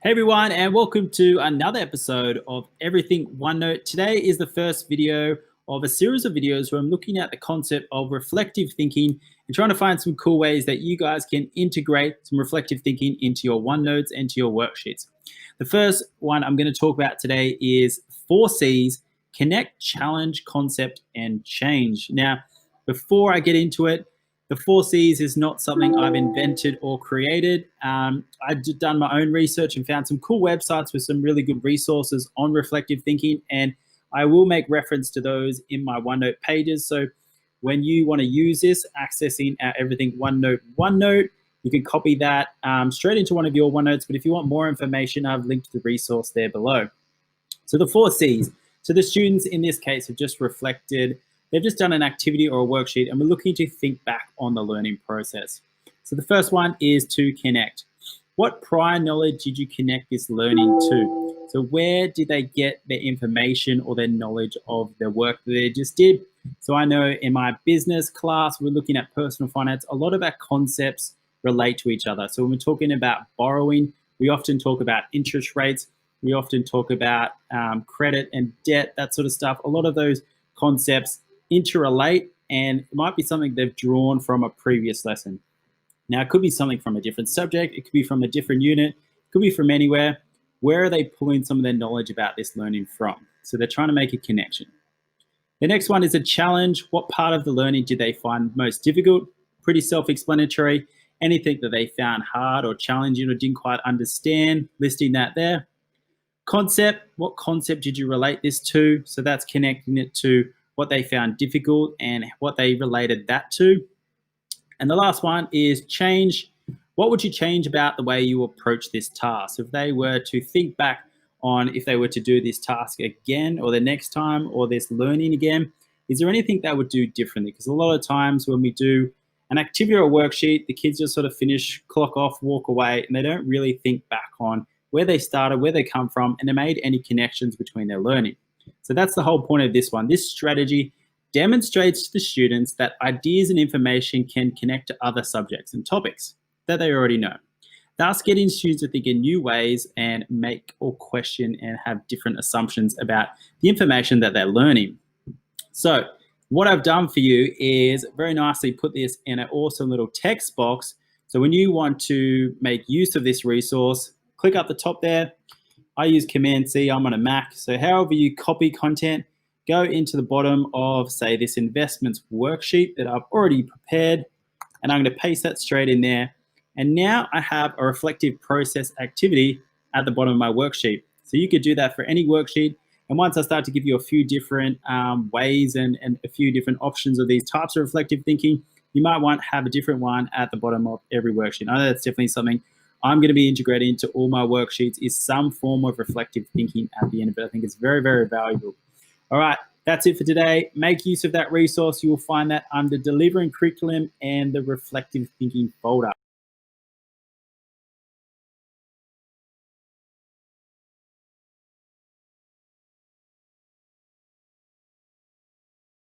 Hey everyone, and welcome to another episode of Everything OneNote. Today is the first video of a series of videos where I'm looking at the concept of reflective thinking and trying to find some cool ways that you guys can integrate some reflective thinking into your OneNotes and to your worksheets. The first one I'm going to talk about today is 4C's: connect, challenge, concept, and change. Now, before I get into it, the 4C's is not something I've invented or created. I've done my own research and found some cool websites with some really good resources on reflective thinking, and I will make reference to those in my OneNote pages. So when you want to use this, accessing our Everything OneNote, you can copy that straight into one of your OneNotes. But if you want more information, I've linked the resource there below. So the 4C's. So the students in this case have just reflected. They've just done an activity or a worksheet, and we're looking to think back on the learning process. So the first one is to connect. What prior knowledge did you connect this learning to? So where did they get their information or their knowledge of the work that they just did? So I know in my business class, we're looking at personal finance. A lot of our concepts relate to each other. So when we're talking about borrowing, we often talk about interest rates. We often talk about credit and debt, that sort of stuff. A lot of those concepts interrelate, and it might be something they've drawn from a previous lesson. Now, it could be something from a different subject. It could be from a different unit. It could be from anywhere. Where are they pulling some of their knowledge about this learning from? So they're trying to make a connection. The next one is a challenge. What part of the learning did they find most difficult? Pretty self-explanatory. Anything that they found hard or challenging or didn't quite understand, listing that there. Concept. What concept did you relate this to? So that's connecting it to what they found difficult and what they related that to. And the last one is change. What would you change about the way you approach this task? If they were to think back on if they were to do this task again or the next time or this learning again, is there anything they would do differently? Because a lot of times when we do an activity or a worksheet, the kids just sort of finish, clock off, walk away, and they don't really think back on where they started, where they come from, and they made any connections between their learning. So that's the whole point of this one. This strategy demonstrates to the students that ideas and information can connect to other subjects and topics that they already know, thus getting students to think in new ways and make or question and have different assumptions about the information that they're learning. So what I've done for you is very nicely put this in an awesome little text box. So when you want to make use of this resource, click up the top there. I use Command-C, I'm on a Mac. So however you copy content, go into the bottom of, say, this investments worksheet that I've already prepared, and I'm going to paste that straight in there. And now I have a reflective process activity at the bottom of my worksheet. So you could do that for any worksheet. And once I start to give you a few different ways and a few different options of these types of reflective thinking, you might want to have a different one at the bottom of every worksheet. I know that's definitely something I'm going to be integrating into all my worksheets, is some form of reflective thinking at the end of it. I think it's very, very valuable. All right, that's it for today. Make use of that resource. You will find that under Delivering Curriculum and the Reflective Thinking folder.